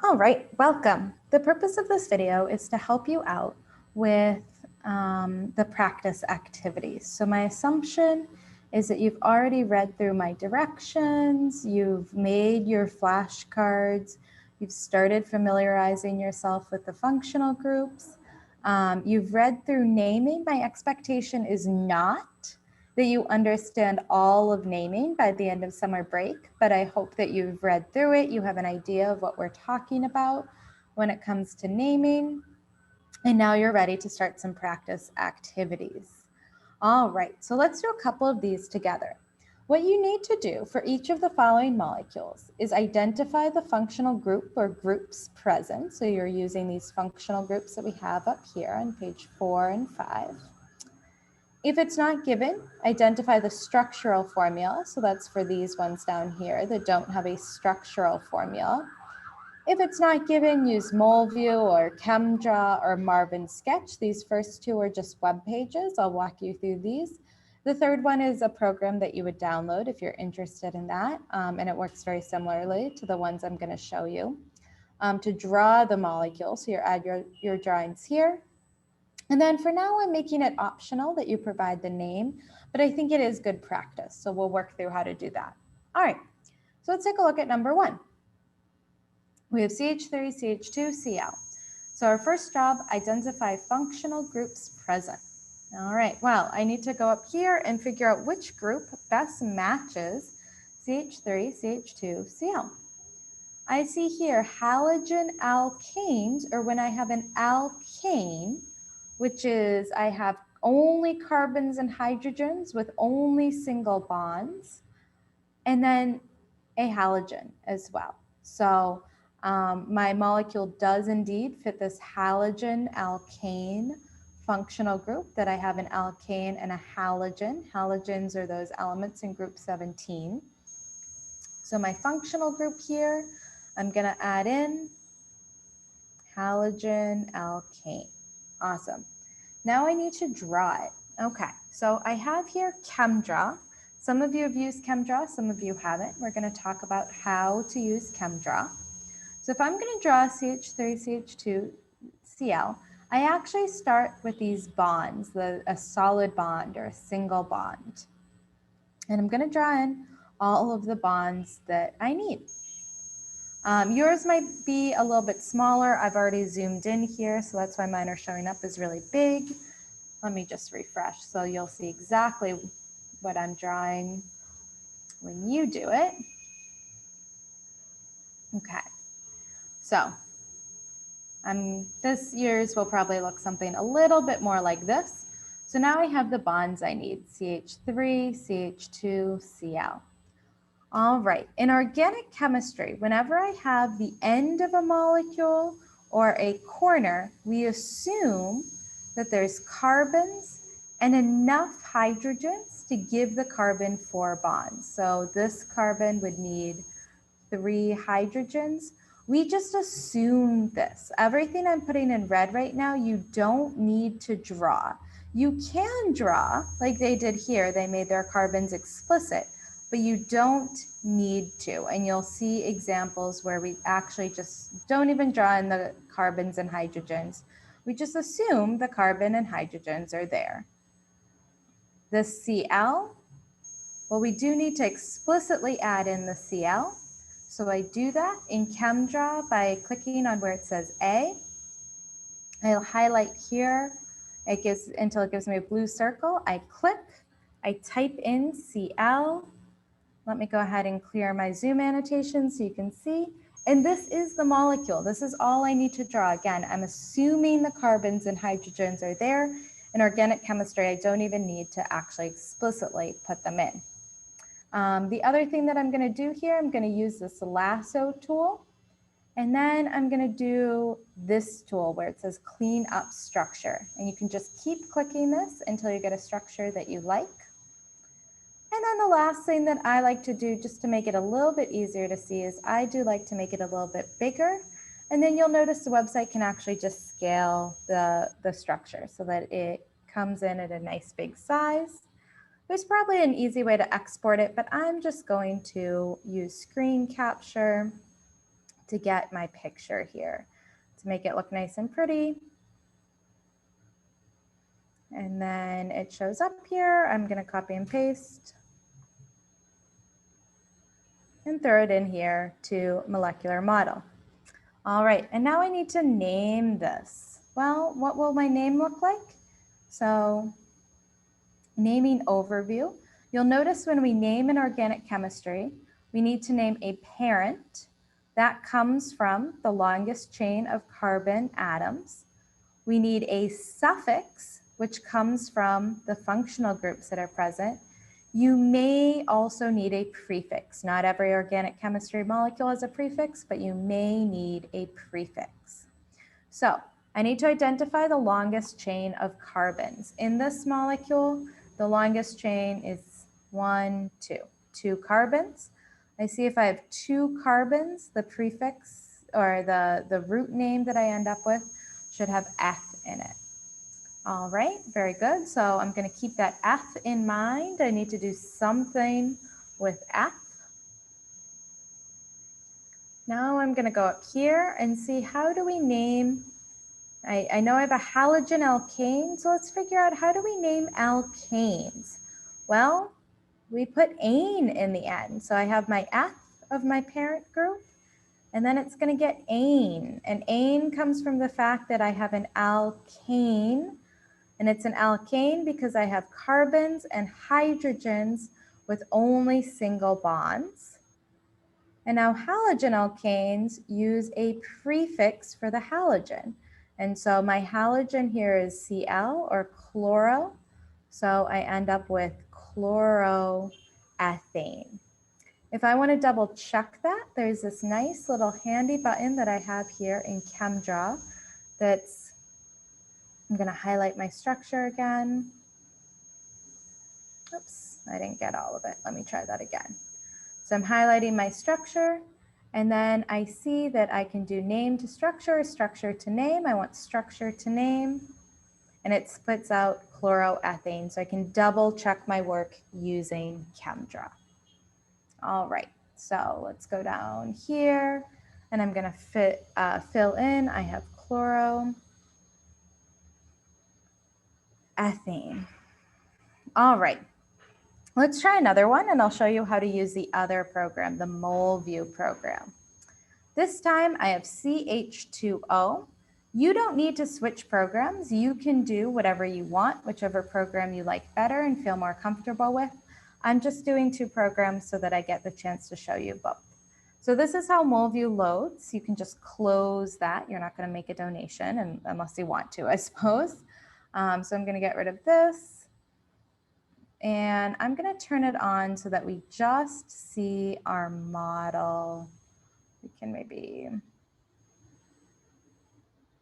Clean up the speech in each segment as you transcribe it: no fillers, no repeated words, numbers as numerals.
All right, welcome. The purpose of this video is to help you out with the practice activities. So my assumption is that you've already read through my directions, you've made your flashcards, you've started familiarizing yourself with the functional groups, you've read through naming. My expectation is not that you understand all of naming by the end of summer break, but I hope that you've read through it, you have an idea of what we're talking about when it comes to naming, and now you're ready to start some practice activities. All right, so let's do a couple of these together. What you need to do for each of the following molecules is identify the functional group or groups present. So you're using these functional groups that we have up here on page 4 and 5. If it's not given, identify the structural formula. So that's for these ones down here that don't have a structural formula. If it's not given, use Moleview or ChemDraw or Marvin Sketch. These first two are just web pages. I'll walk you through these. The third one is a program that you would download if you're interested in that. And it works very similarly to the ones I'm going to show you. To draw the molecule, so you add your drawings here. And then for now, I'm making it optional that you provide the name, but I think it is good practice. So we'll work through how to do that. All right, so let's take a look at number 1. We have CH3, CH2, Cl. So our first job, identify functional groups present. All right, well, I need to go up here and figure out which group best matches CH3, CH2, Cl. I see here halogen alkanes, or when I have an alkane, which is I have only carbons and hydrogens with only single bonds, and then a halogen as well. So my molecule does indeed fit this halogen alkane functional group, that I have an alkane and a halogen. Halogens are those elements in group 17. So my functional group here, I'm going to add in halogen alkane. Awesome. Now I need to draw it. Okay, so I have here ChemDraw. Some of you have used ChemDraw, some of you haven't. We're going to talk about how to use ChemDraw. So if I'm going to draw CH3, CH2, Cl, I actually start with these bonds, a solid bond or a single bond. And I'm going to draw in all of the bonds that I need. Yours might be a little bit smaller. I've already zoomed in here, so that's why mine are showing up as really big. Let me just refresh so you'll see exactly what I'm drawing when you do it. Okay, so this year's will probably look something a little bit more like this. So now I have the bonds I need, CH3, CH2, Cl. All right, in organic chemistry, whenever I have the end of a molecule or a corner, we assume that there's carbons and enough hydrogens to give the carbon 4 bonds. So this carbon would need 3 hydrogens. We just assume this. Everything I'm putting in red right now, you don't need to draw. You can draw like they did here. They made their carbons explicit, but you don't need to. And you'll see examples where we actually just don't even draw in the carbons and hydrogens. We just assume the carbon and hydrogens are there. The Cl, well, we do need to explicitly add in the Cl. So I do that in ChemDraw by clicking on where it says A. I'll highlight here until it gives me a blue circle. I click, I type in Cl. Let me go ahead and clear my zoom annotation so you can see. And this is the molecule. This is all I need to draw. Again, I'm assuming the carbons and hydrogens are there. In organic chemistry, I don't even need to actually explicitly put them in. The other thing that I'm going to do here, I'm going to use this lasso tool. And then I'm going to do this tool where it says clean up structure. And you can just keep clicking this until you get a structure that you like. And then the last thing that I like to do just to make it a little bit easier to see is I do like to make it a little bit bigger. And then you'll notice the website can actually just scale the structure so that it comes in at a nice big size. There's probably an easy way to export it, but I'm just going to use screen capture, to get my picture here, to make it look nice and pretty. And then it shows up here. I'm going to copy and paste and throw it in here to molecular model. All right, and now I need to name this. Well, what will my name look like? So naming overview. You'll notice when we name in organic chemistry, we need to name a parent. That comes from the longest chain of carbon atoms. We need a suffix, which comes from the functional groups that are present. You may also need a prefix. Not every organic chemistry molecule has a prefix, but you may need a prefix. So I need to identify the longest chain of carbons. In this molecule, the longest chain is 1, 2. 2 carbons. I see if I have 2 carbons, the prefix or the root name that I end up with should have F in it. All right, very good. So I'm going to keep that F in mind. I need to do something with F. Now I'm going to go up here and see how do we name. I know I have a halogen alkane, so let's figure out how do we name alkanes. Well, we put ane in the end. So I have my F of my parent group, and then it's going to get ane. And ane comes from the fact that I have an alkane, and it's an alkane because I have carbons and hydrogens with only single bonds. And now halogen alkanes use a prefix for the halogen. And so my halogen here is Cl or chloro. So I end up with chloroethane. If I want to double check that, there's this nice little handy button that I have here in ChemDraw that's, I'm going to highlight my structure again. Oops, I didn't get all of it. Let me try that again. So I'm highlighting my structure, and then I see that I can do name to structure, structure to name. I want structure to name, and it spits out chloroethane. So I can double check my work using ChemDraw. All right, so let's go down here, and I'm going to fill in. I have chloroethane. All right. Let's try another one, and I'll show you how to use the other program, the MolView program. This time I have CH2O. You don't need to switch programs. You can do whatever you want, whichever program you like better and feel more comfortable with. I'm just doing 2 programs so that I get the chance to show you both. So this is how MolView loads. You can just close that. You're not going to make a donation unless you want to, I suppose. So I'm going to get rid of this. And I'm going to turn it on so that we just see our model. We can maybe,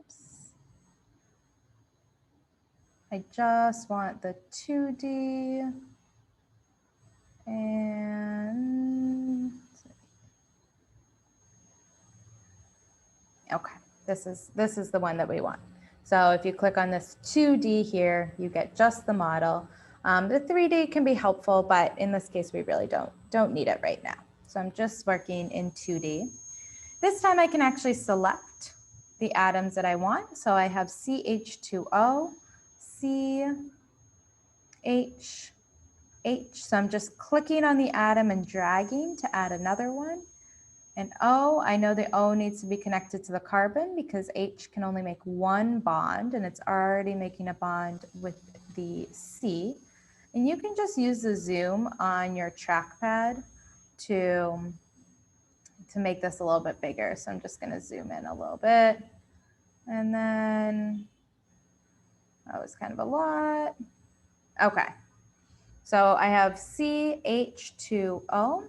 oops. I just want the 2D. And okay, this is the one that we want. So if you click on this 2D here, you get just the model. The 3D can be helpful, but in this case, we really don't need it right now. So I'm just working in 2D. This time I can actually select the atoms that I want. So I have CH2O, CH, H. So I'm just clicking on the atom and dragging to add another one. And O, I know the O needs to be connected to the carbon because H can only make one bond, and it's already making a bond with the C. And you can just use the zoom on your trackpad to make this a little bit bigger. So I'm just going to zoom in a little bit. And then, that was kind of a lot. Okay. So I have CH2O.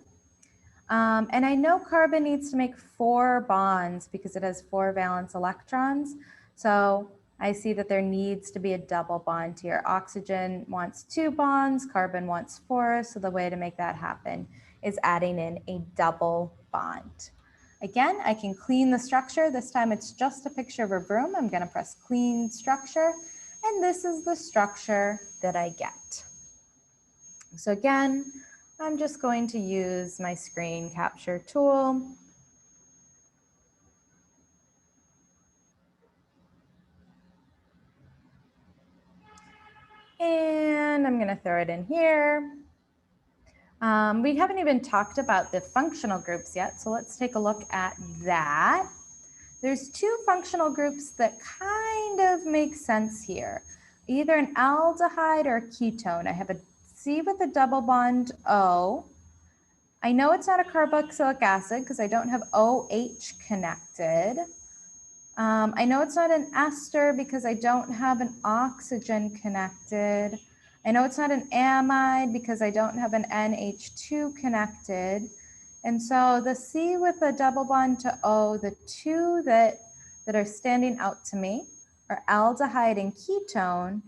And I know carbon needs to make 4 bonds because it has 4 valence electrons. So I see that there needs to be a double bond here. Oxygen wants 2 bonds, carbon wants 4. So the way to make that happen is adding in a double bond. Again, I can clean the structure. This time it's just a picture of a broom. I'm going to press clean structure, and this is the structure that I get. So again, I'm just going to use my screen capture tool. question, I'm gonna throw it in here. We haven't even talked about the functional groups yet, so let's take a look at that. There's two functional groups that kind of make sense here, either an aldehyde or a ketone. I have a C with a double bond O. I know it's not a carboxylic acid because I don't have OH connected. I know it's not an ester because I don't have an oxygen connected. I know it's not an amide because I don't have an NH2 connected. And so the C with a double bond to O, the two that are standing out to me are aldehyde and ketone.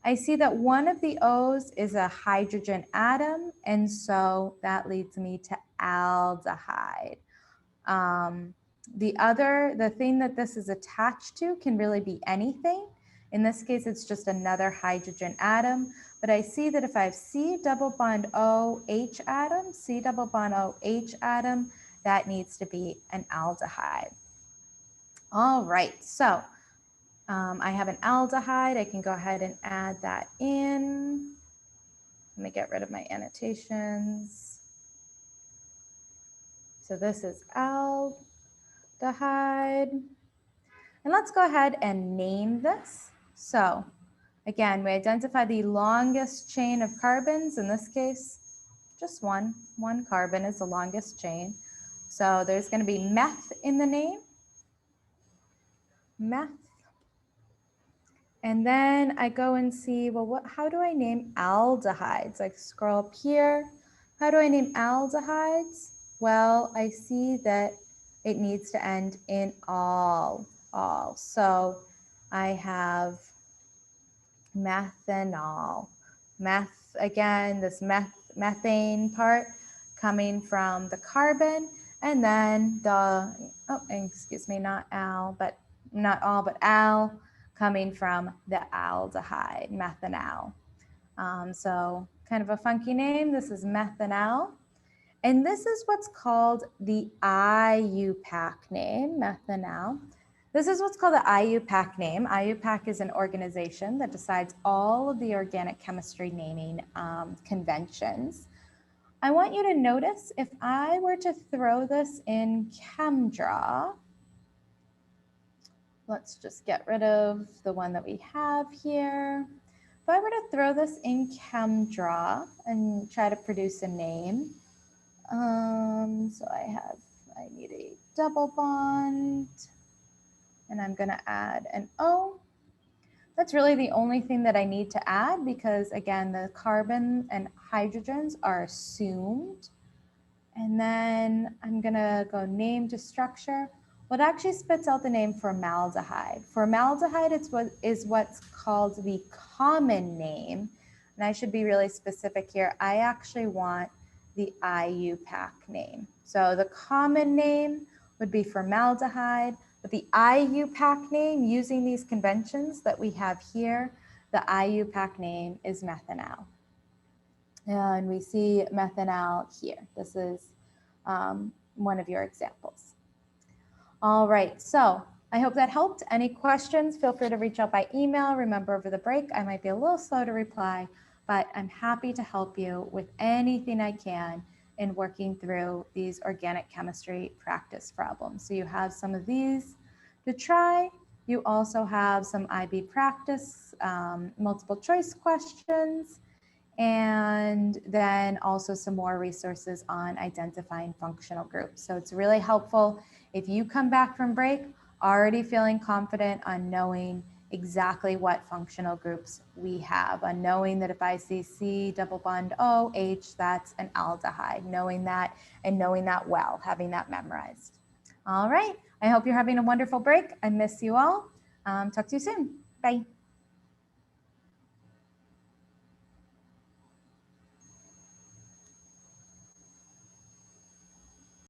I see that one of the O's is a hydrogen atom, and so that leads me to aldehyde. The thing that this is attached to can really be anything. In this case, it's just another hydrogen atom. But I see that if I have C double bond OH atom, C double bond OH atom, that needs to be an aldehyde. All right, so I have an aldehyde. I can go ahead and add that in. Let me get rid of my annotations. So this is aldehyde. And let's go ahead and name this. So again, we identify the longest chain of carbons. In this case, just one carbon is the longest chain. So there's going to be meth in the name. Meth. And then I go and see, well, how do I name aldehydes? I scroll up here. How do I name aldehydes? Well, I see that it needs to end in all. So I have methanol. Meth, again, this methane part coming from the carbon, and then the, not all, but al coming from the aldehyde, methanol. So kind of a funky name. This is methanol. And this is what's called the IUPAC name, methanol. This is what's called the IUPAC name. IUPAC is an organization that decides all of the organic chemistry naming conventions. I want you to notice if I were to throw this in ChemDraw, let's just get rid of the one that we have here. If I were to throw this in ChemDraw and try to produce a name, so I need a double bond, and I'm gonna add an O. That's really the only thing that I need to add because again, the carbon and hydrogens are assumed. And then I'm gonna go name to structure. Well, it actually spits out the name formaldehyde. Formaldehyde is what's called the common name. And I should be really specific here. I actually want the IUPAC name. So the common name would be formaldehyde, but the IUPAC name, using these conventions that we have here, the IUPAC name is methanol. And we see methanol here. This is one of your examples. All right, so I hope that helped. Any questions, feel free to reach out by email. Remember, over the break, I might be a little slow to reply, but I'm happy to help you with anything I can in working through these organic chemistry practice problems. So you have some of these to try. You also have some IB practice, multiple choice questions, and then also some more resources on identifying functional groups. So it's really helpful if you come back from break already feeling confident on knowing exactly what functional groups we have, on knowing that if I see C double bond OH, that's an aldehyde, knowing that and knowing that well, having that memorized. All right, I hope you're having a wonderful break. I miss you all. Talk to you soon. Bye.